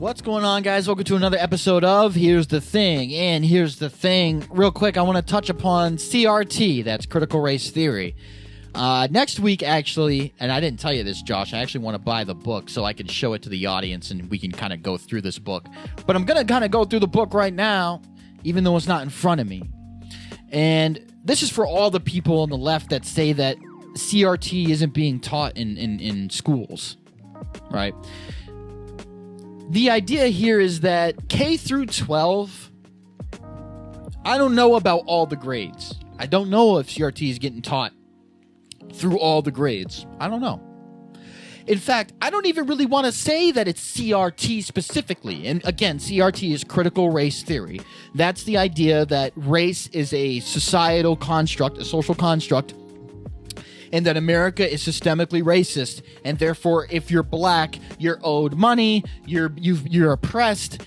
What's going on, guys? Welcome to another episode of Here's the Thing. And here's the thing. Real quick, I want to touch upon CRT. That's critical race theory. Next week, actually, and I didn't tell you this, Josh, I actually want to buy the book so I can show it to the audience and we can kind of go through this book. But I'm going to kind of go through the book right now, even though it's not in front of me. And this is for all the people on the left that say that CRT isn't being taught in schools, right? The idea here is that K through 12, I don't know about all the grades. I don't know if CRT is getting taught through all the grades. I don't know. In fact, I don't even really want to say that it's CRT specifically. And again, CRT is critical race theory. That's the idea that race is a societal construct, a social construct, and that America is systemically racist, and therefore, if you're black, you're owed money, you're oppressed,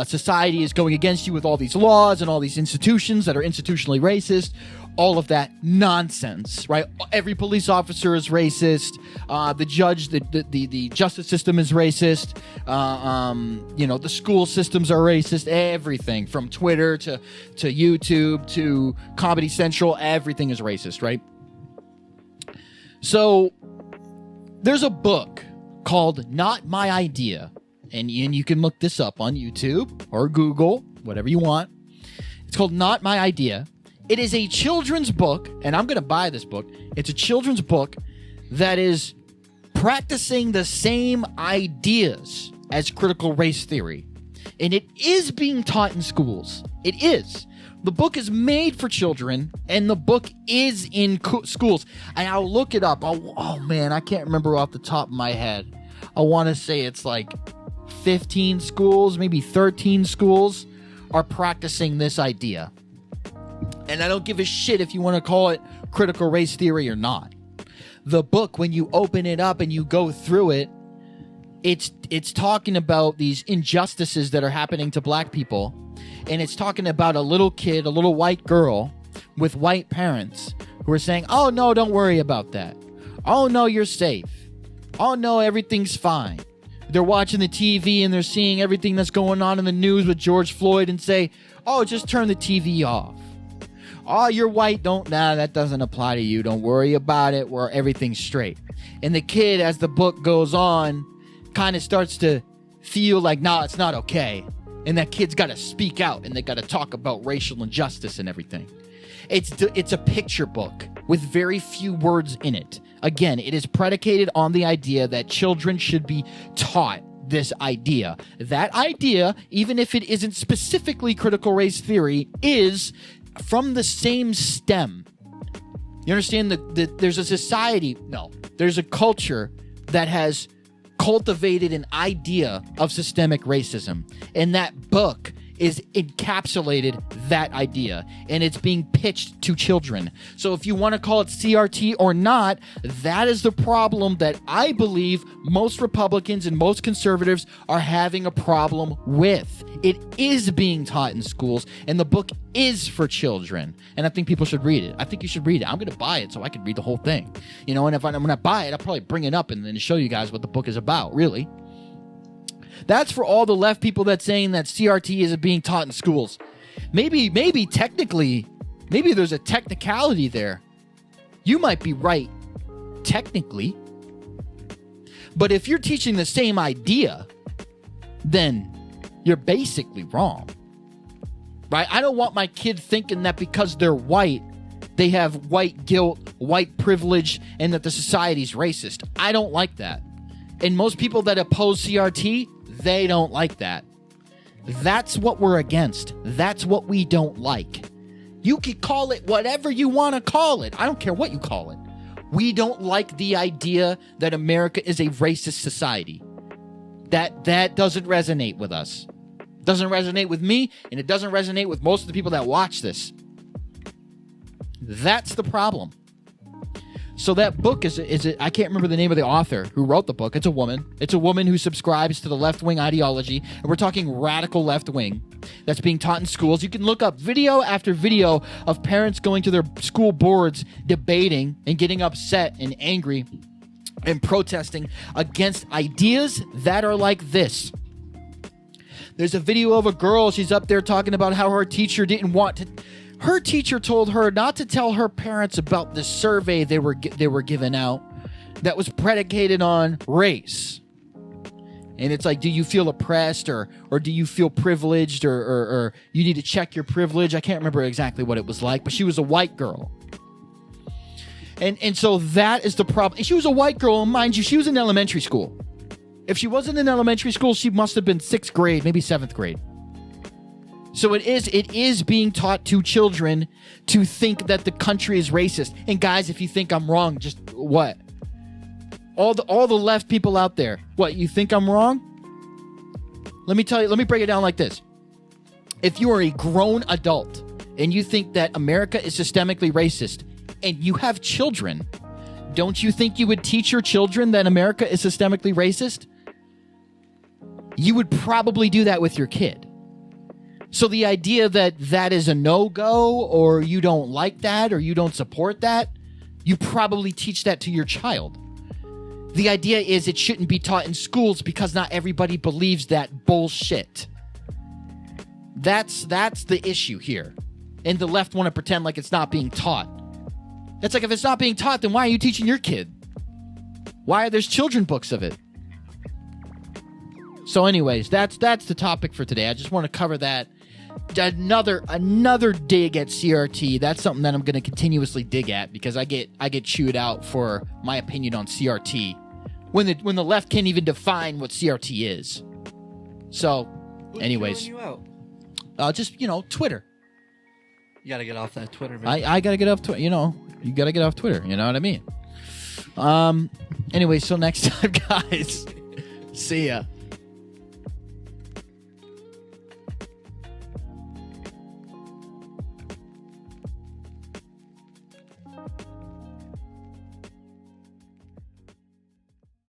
society is going against you with all these laws and all these institutions that are institutionally racist, all of that nonsense, right? Every police officer is racist, the judge, the justice system is racist, the school systems are racist, everything from Twitter to YouTube to Comedy Central, everything is racist, right? So, there's a book called Not My Idea, and you can look this up on YouTube or Google, whatever you want. It's called Not My Idea. It is a children's book, and I'm going to buy this book. It's a children's book that is practicing the same ideas as critical race theory, and it is being taught in schools. It is. The book is made for children, and the book is in schools. And I'll look it up. Oh, man, I can't remember off the top of my head. I want to say it's like 15 schools, maybe 13 schools are practicing this idea. And I don't give a shit if you want to call it critical race theory or not. The book, when you open it up and you go through it, it's talking about these injustices that are happening to black people. And it's talking about a little kid, a little white girl with white parents who are saying, oh, no, don't worry about that. Oh, no, you're safe. Oh, no, everything's fine. They're watching the TV and they're seeing everything that's going on in the news with George Floyd and say, oh, just turn the TV off. Oh, you're white. That doesn't apply to you. Don't worry about it. Everything's straight. And the kid, as the book goes on, kind of starts to feel like, nah, it's not okay. And that kid's got to speak out, and they got to talk about racial injustice and everything. It's a picture book with very few words in it. Again, it is predicated on the idea that children should be taught this idea. That idea, even if it isn't specifically critical race theory, is from the same stem. You understand that there's a society, there's a culture that has cultivated an idea of systemic racism, and that book is encapsulated that idea, and it's being pitched to children. So if you want to call it CRT or not, that is the problem that I believe most Republicans and most conservatives are having a problem with. It is being taught in schools, and the book is for children, and I think people should read it. I think you should read it. I'm going to buy it so I can read the whole thing. And if I'm going to buy it, I'll probably bring it up and then show you guys what the book is about, really. That's for all the left people that's saying that CRT isn't being taught in schools. Maybe technically, maybe there's a technicality there. You might be right, technically. But if you're teaching the same idea, then you're basically wrong. Right? I don't want my kid thinking that because they're white, they have white guilt, white privilege, and that the society's racist. I don't like that. And most people that oppose CRT, they don't like that. That's what we're against. That's what we don't like. You can call it whatever you want to call it. I don't care what you call it. We don't like the idea that America is a racist society. That doesn't resonate with us. It doesn't resonate with me, and it doesn't resonate with most of the people that watch this. That's the problem. So that book is I can't remember the name of the author who wrote the book. It's a woman. It's a woman who subscribes to the left-wing ideology, and we're talking radical left-wing that's being taught in schools. You can look up video after video of parents going to their school boards debating and getting upset and angry and protesting against ideas that are like this. There's a video of a girl. She's up there talking about how her teacher didn't want to. Her teacher told her not to tell her parents about the survey they were giving out that was predicated on race. And it's like, do you feel oppressed or do you feel privileged or you need to check your privilege? I can't remember exactly what it was like, but she was a white girl. And so that is the problem. And she was a white girl, and mind you, she was in elementary school. If she wasn't in elementary school, she must have been 6th grade, maybe 7th grade. So it is being taught to children to think that the country is racist. And guys, if you think I'm wrong, just what? All the left people out there, what, you think I'm wrong? Let me break it down like this. If you are a grown adult and you think that America is systemically racist and you have children, don't you think you would teach your children that America is systemically racist? You would probably do that with your kid. So the idea that that is a no-go or you don't like that or you don't support that, you probably teach that to your child. The idea is it shouldn't be taught in schools because not everybody believes that bullshit. That's the issue here. And the left want to pretend like it's not being taught. It's like, if it's not being taught, then why are you teaching your kid? Why are there children books of it? So anyways, that's the topic for today. I just want to cover that. Another dig at CRT. That's something that I'm going to continuously dig at because I get chewed out for my opinion on CRT when the left can't even define what CRT is. So, anyways, Who's chewing you out? Just Twitter. You gotta get off that Twitter, man. I gotta get off Twitter. You gotta get off Twitter. You know what I mean? Anyway, so next time, guys. See ya.